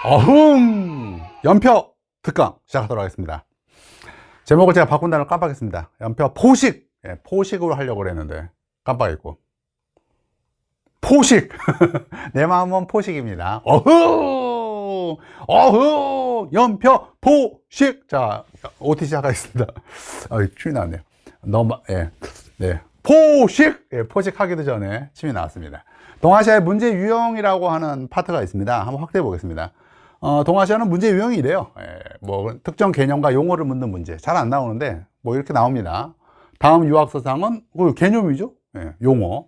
어흥! 연표 특강 시작하도록 하겠습니다. 제목을 제가 바꾼다는 걸 깜빡했습니다. 연표 포식! 예, 포식으로 하려고 그랬는데 깜빡했고. 포식! 내 마음은 포식입니다. 어흥! 어흥! 연표 포식! 자, OT 시작하겠습니다. 침이 나왔네요. 예. 네. 포식! 예, 포식하기도 전에 침이 나왔습니다. 동아시아의 문제 유형이라고 하는 파트가 있습니다. 한번 확대해 보겠습니다. 동아시아는 문제 유형이 이래요. 예, 뭐 특정 개념과 용어를 묻는 문제 잘 안 나오는데 뭐 이렇게 나옵니다. 다음 유학서상은 그 개념이죠. 예, 용어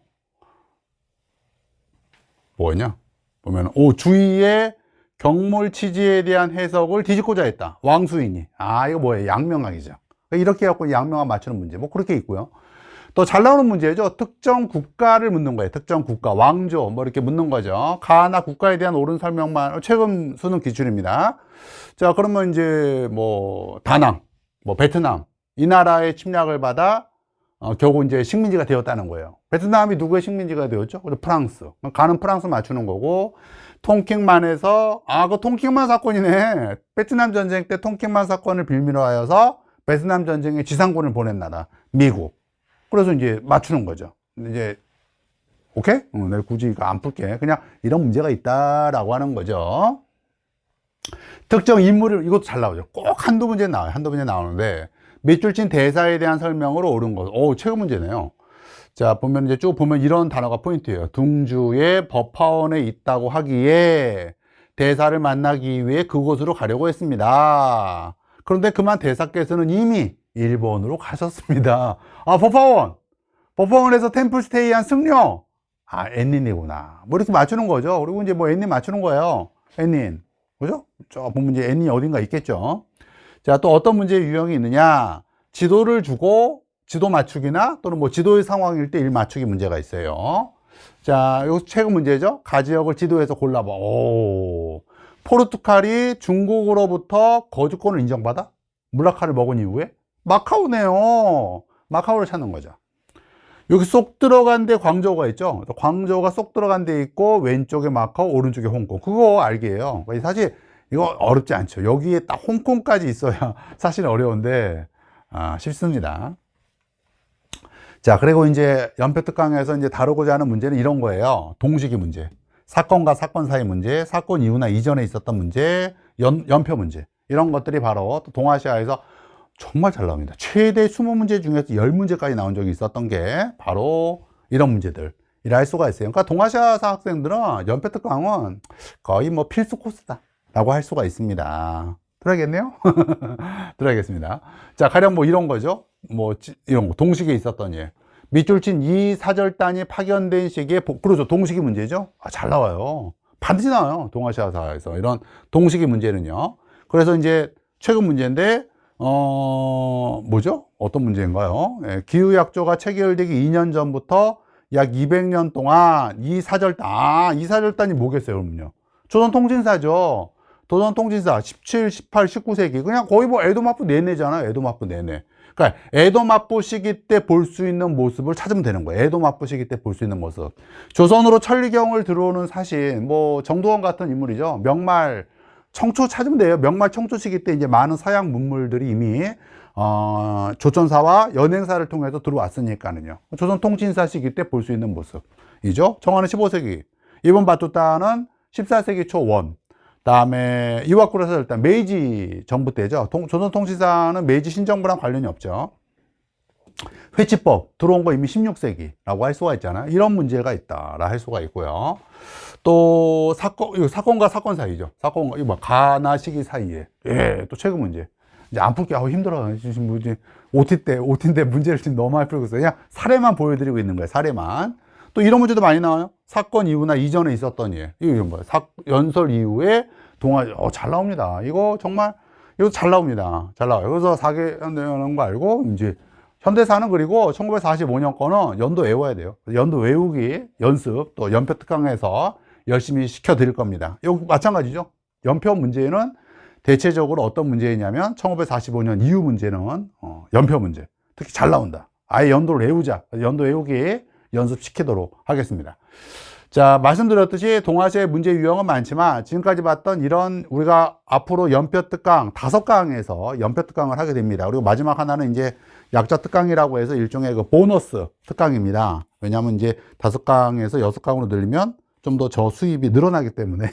뭐냐 보면 주위의 경몰 취지에 대한 해석을 뒤집고자 했다. 왕수인이 이거 뭐예요? 양명학이죠. 이렇게 해갖고 양명학 맞추는 문제 뭐 그렇게 있고요. 또 잘 나오는 문제죠. 특정 국가를 묻는 거예요. 특정 국가, 왕조 뭐 이렇게 묻는 거죠. 가나 국가에 대한 옳은 설명만 최근 수능 기출입니다. 자, 그러면 이제 뭐 다낭, 뭐 베트남 이 나라의 침략을 받아 결국 이제 식민지가 되었다는 거예요. 베트남이 누구의 식민지가 되었죠? 프랑스. 가는 프랑스 맞추는 거고, 통킹만에서 그 통킹만 사건이네. 베트남 전쟁 때 통킹만 사건을 빌미로 하여서 베트남 전쟁에 지상군을 보낸 나라 미국. 그래서 이제 맞추는 거죠. 이제 오케이? 내가 굳이 이거 안 풀게. 그냥 이런 문제가 있다라고 하는 거죠. 특정 인물을 이것도 잘 나오죠. 꼭 한두 문제 나와요. 한두 문제 나오는데 밑줄 친 대사에 대한 설명으로 옳은 거. 최고 문제네요. 자, 보면 이제 쭉 보면 이런 단어가 포인트예요. 둥주의 법화원에 있다고 하기에 대사를 만나기 위해 그곳으로 가려고 했습니다. 그런데 그만 대사께서는 이미 일본으로 가셨습니다. 법화원에서 템플스테이한 승려. 엔닌이구나. 뭐 이렇게 맞추는 거죠. 그리고 이제 뭐 엔닌 맞추는 거예요. 엔닌. 그죠? 저 보면 이제 엔닌이 어딘가 있겠죠. 자, 또 어떤 문제의 유형이 있느냐. 지도를 주고 지도 맞추기나 또는 뭐 지도의 상황일 때 일 맞추기 문제가 있어요. 자, 요 최근 문제죠. 가지역을 지도에서 골라봐. 포르투갈이 중국으로부터 거주권을 인정받아? 물라카를 먹은 이후에? 마카오네요. 마카오를 찾는 거죠. 여기 쏙 들어간 데 광저우가 있죠. 광저우가 쏙 들어간 데 있고 왼쪽에 마카오, 오른쪽에 홍콩. 그거 알기예요. 사실 이거 어렵지 않죠. 여기에 딱 홍콩까지 있어야 사실 어려운데 쉽습니다. 자, 그리고 이제 연표 특강에서 이제 다루고자 하는 문제는 이런 거예요. 동식이 문제. 사건과 사건 사이 문제, 사건 이후나 이전에 있었던 문제, 연표 문제. 이런 것들이 바로 또 동아시아에서 정말 잘 나옵니다. 최대 20문제 중에서 10문제까지 나온 적이 있었던 게 바로 이런 문제들이라 할 수가 있어요. 그러니까 동아시아사 학생들은 연표 특강은 거의 뭐 필수 코스다 라고 할 수가 있습니다. 들어야겠네요? 들어야겠습니다. 자, 가령 뭐 이런 거죠. 뭐 이런 거 동식에 있었던 예. 밑줄 친 이 사절단이 파견된 시기에 그렇죠. 동식이 문제죠. 잘 나와요. 반드시 나와요. 동아시아사에서 이런 동식이 문제는요. 그래서 이제 최근 문제인데 뭐죠? 어떤 문제인가요? 예, 기후약조가 체결되기 2년 전부터 약 200년 동안 이 사절단, 이 사절단이 뭐겠어요, 그러면요? 조선통진사죠. 조선통진사 17, 18, 19세기 그냥 거의 뭐 에도마부 내내잖아요. 에도마부 내내. 그러니까 에도마부 시기 때 볼 수 있는 모습을 찾으면 되는 거예요. 에도마부 시기 때 볼 수 있는 모습. 조선으로 천리경을 들어오는 사신 뭐 정도원 같은 인물이죠. 명말 청초 찾으면 돼요. 명말 청초 시기 때 이제 많은 서양 문물들이 이미 조천사와 연행사를 통해서 들어왔으니까는요. 조선 통진사 시기 때 볼 수 있는 모습이죠. 청하는 15세기, 이번 바투타는 14세기 초원. 다음에 이와쿠라 사절단 메이지 정부 때죠. 조선 통치사는 메이지 신정부랑 관련이 없죠. 회치법 들어온 거 이미 16세기라고 할 수가 있잖아요. 이런 문제가 있다라 할 수가 있고요. 또 사건과 사건 사이죠. 사건과 이거 가나 시기 사이에 또 최근 문제. 이제 안 풀게 힘들어요. 지금 뭐지 OT인데 문제를 지금 너무 많이 풀고 있어요. 그냥 사례만 보여드리고 있는 거예요. 사례만. 또 이런 문제도 많이 나와요. 사건 이후나 이전에 있었던 일. 이거 뭐야? 연설 이후에 잘 나옵니다. 이거 정말 이거 잘 나옵니다. 잘 나와요. 그래서 사계연대하는 거 알고 이제 현대사는 그리고 1945년 거는 연도 외워야 돼요. 연도 외우기 연습 또 연표 특강에서 열심히 시켜 드릴 겁니다. 이거 마찬가지죠. 연표 문제는 대체적으로 어떤 문제이냐면 1945년 이후 문제는 연표 문제. 특히 잘 나온다. 아예 연도를 외우자. 연도 외우기 연습시키도록 하겠습니다. 자, 말씀드렸듯이 동아시아의 문제 유형은 많지만 지금까지 봤던 이런 우리가 앞으로 연표 특강 5강에서 연표 특강을 하게 됩니다. 그리고 마지막 하나는 이제 약자 특강이라고 해서 일종의 그 보너스 특강입니다. 왜냐하면 이제 5강에서 6강으로 늘리면 좀 더 저 수입이 늘어나기 때문에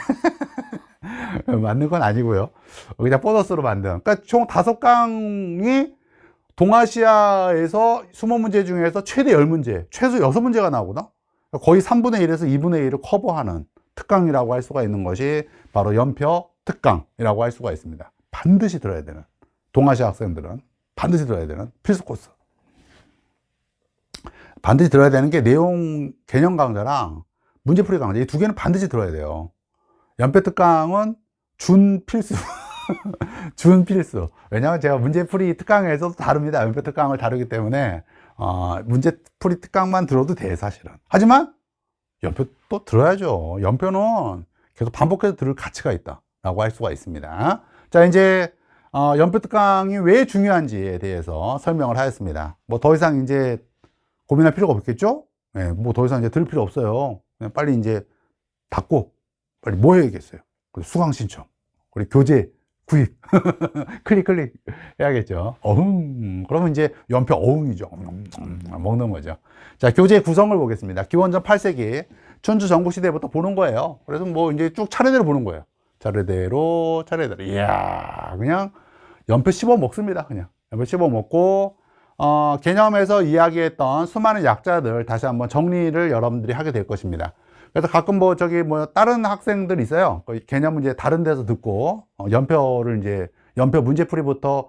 맞는 건 아니고요. 그냥 보너스로 만든. 그러니까 총 5강이 동아시아에서 수모 문제 중에서 최대 10문제, 최소 6문제가 나오거든. 거의 3분의 1에서 2분의 1을 커버하는 특강이라고 할 수가 있는 것이 바로 연표 특강이라고 할 수가 있습니다. 반드시 들어야 되는, 동아시아 학생들은 반드시 들어야 되는 필수 코스. 반드시 들어야 되는 게 내용 개념 강좌랑 문제풀이 강좌, 이 두 개는 반드시 들어야 돼요. 연표 특강은 준필수. 준필수. 왜냐하면 제가 문제풀이 특강에서도 다룹니다. 연표 특강을 다루기 때문에 문제풀이 특강만 들어도 돼, 사실은. 하지만 연표 또 들어야죠. 연표는 계속 반복해서 들을 가치가 있다 라고 할 수가 있습니다. 자, 이제 연표 특강이 왜 중요한지에 대해서 설명을 하였습니다. 뭐 더 이상 이제 고민할 필요가 없겠죠? 네, 뭐 더 이상 이제 들을 필요 없어요. 그냥 빨리 이제 닫고 빨리 뭐 해야겠어요? 수강 신청, 그리고 교재 구입. 클릭 해야겠죠. 그러면 이제 연표 어흥이죠. 먹는 거죠. 자, 교재 구성을 보겠습니다. 기원전 8세기 춘추 전국시대부터 보는 거예요. 그래서 뭐 이제 쭉 차례대로 보는 거예요. 차례대로. 이야, 그냥 연표 씹어 먹습니다. 그냥 연표 씹어 먹고 개념에서 이야기했던 수많은 약자들 다시 한번 정리를 여러분들이 하게 될 것입니다. 그래서 가끔 뭐 다른 학생들이 있어요. 개념 문제 다른 데서 듣고 연표를 이제 연표 문제풀이부터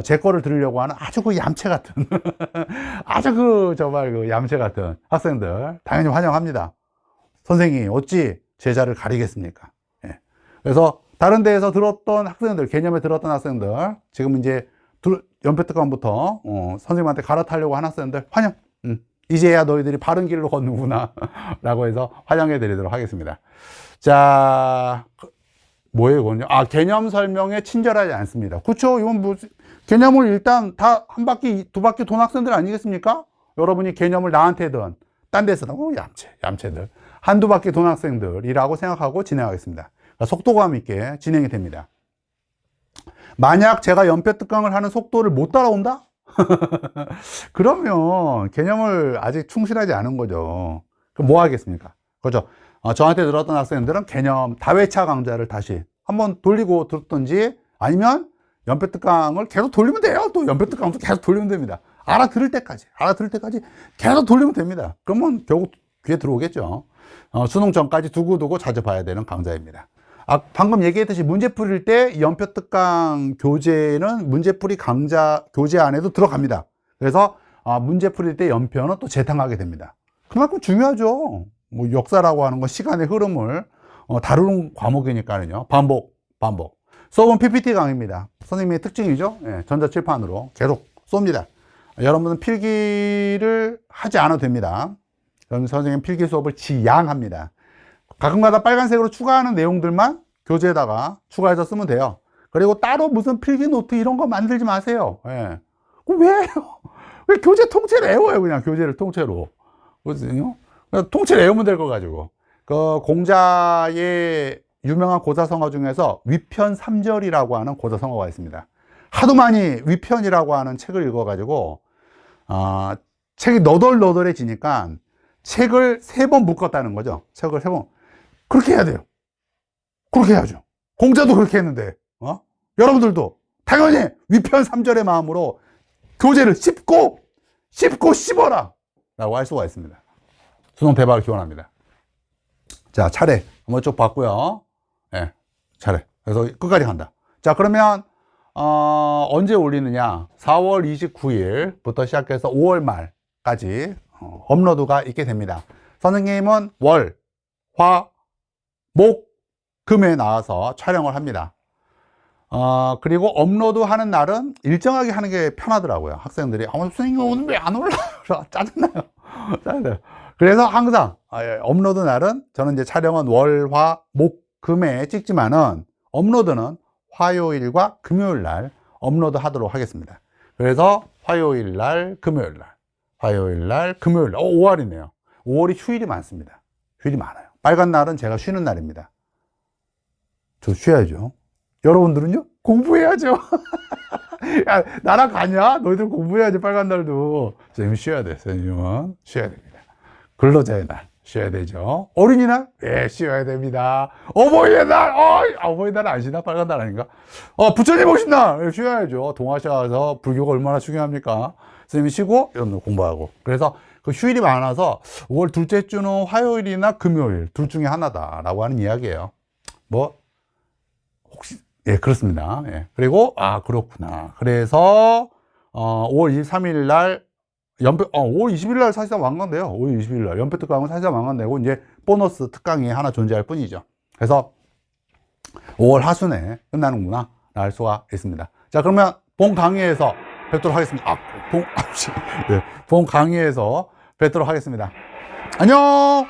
제 거를 들으려고 하는 아주 그 얌체 같은 아주 그 정말 그 얌체 같은 학생들 당연히 환영합니다. 선생님이 어찌 제자를 가리겠습니까? 예. 그래서 다른 데에서 들었던 학생들, 개념에 들었던 학생들, 지금 이제 연표 특강부터 선생님한테 갈아타려고 하는 학생들 환영. 이제야 너희들이 바른 길로 걷는구나 라고 해서 환영해 드리도록 하겠습니다. 자, 뭐예요 이건요? 개념 설명에 친절하지 않습니다. 그렇죠? 이건 뭐 개념을 일단 다 한 바퀴 두 바퀴 돈 학생들 아니겠습니까? 여러분이 개념을 나한테든 딴 데서든 얌체들 한두 바퀴 돈 학생들이라고 생각하고 진행하겠습니다. 그러니까 속도감 있게 진행이 됩니다. 만약 제가 연표 특강을 하는 속도를 못 따라온다? 그러면 개념을 아직 충실하지 않은 거죠. 그럼 뭐 하겠습니까? 그죠? 저한테 들었던 학생들은 개념 다회차 강좌를 다시 한번 돌리고 들었던지, 아니면 연표 특강을 계속 돌리면 돼요. 또 연표 특강도 계속 돌리면 됩니다. 알아들을 때까지 계속 돌리면 됩니다. 그러면 결국 귀에 들어오겠죠. 수능 전까지 두고두고 자주 봐야 되는 강좌입니다. 방금 얘기했듯이 문제풀이일 때 연표 특강 교재는 문제풀이 강좌 교재 안에도 들어갑니다. 그래서 문제풀이일 때 연표는 또 재탕하게 됩니다. 그만큼 중요하죠. 뭐 역사라고 하는 건 시간의 흐름을 다루는 과목이니까요. 반복. 수업은 PPT 강의입니다. 선생님의 특징이죠. 예, 전자칠판으로 계속 쏩니다. 여러분은 필기를 하지 않아도 됩니다. 선생님 필기 수업을 지양합니다. 가끔가다 빨간색으로 추가하는 내용들만 교재에다가 추가해서 쓰면 돼요. 그리고 따로 무슨 필기 노트 이런 거 만들지 마세요. 예. 왜요? 왜 교재 통째로 외워요? 그냥 교재를 통째로. 그렇거든요. 통째로 외우면 될 거 가지고. 그 공자의 유명한 고사성어 중에서 위편 3절이라고 하는 고사성어가 있습니다. 하도 많이 위편이라고 하는 책을 읽어가지고 책이 너덜너덜해지니까 책을 3번 묶었다는 거죠. 책을 3번. 그렇게 해야 돼요. 그렇게 해야죠. 공자도 그렇게 했는데 여러분들도 당연히 위편 3절의 마음으로 교재를 씹고 씹어라 라고 할 수가 있습니다. 수능 대박을 기원합니다. 자, 차례 한번 쭉 봤고요. 네, 차례. 그래서 끝까지 간다. 자, 그러면 언제 올리느냐? 4월 29일부터 시작해서 5월 말까지 업로드가 있게 됩니다. 선생님은 월, 화, 목, 금에 나와서 촬영을 합니다. 그리고 업로드 하는 날은 일정하게 하는 게 편하더라고요. 학생들이 선생님 오늘 왜 안 올라요? 짜증나요. 그래서 항상 업로드 날은 저는 이제 촬영은 월, 화, 목, 금에 찍지만은 업로드는 화요일과 금요일 날 업로드 하도록 하겠습니다. 그래서 화요일 날, 금요일 날, 화요일 날, 금요일 날. 5월이네요. 5월이 휴일이 많습니다. 휴일이 많아요. 빨간 날은 제가 쉬는 날입니다. 저 쉬어야죠. 여러분들은요? 공부해야죠. 야, 나랑 가냐? 너희들 공부해야지, 빨간 날도. 선생님 쉬어야 돼, 선생님은. 쉬어야 됩니다. 근로자의 날, 쉬어야 되죠. 어린이날? 예, 쉬어야 됩니다. 어버이의 날? 어버이날 안 쉬나? 빨간 날 아닌가? 부처님 오신 날! 예, 쉬어야죠. 동아시아에서 불교가 얼마나 중요합니까? 선생님이 쉬고, 여러분들 공부하고. 그래서 그 휴일이 많아서 5월 둘째 주는 화요일이나 금요일, 둘 중에 하나다라고 하는 이야기예요. 혹시, 예, 그렇습니다. 예. 그리고, 그렇구나. 그래서, 5월 23일 날, 5월 20일 날 사실상 완강돼요. 5월 20일 날. 연표 특강은 사실상 완강되고, 이제 보너스 특강이 하나 존재할 뿐이죠. 그래서, 5월 하순에 끝나는구나. 알 수가 있습니다. 자, 그러면 본 강의에서 뵙도록 하겠습니다. 본 강의에서 뵙도록 하겠습니다. 안녕!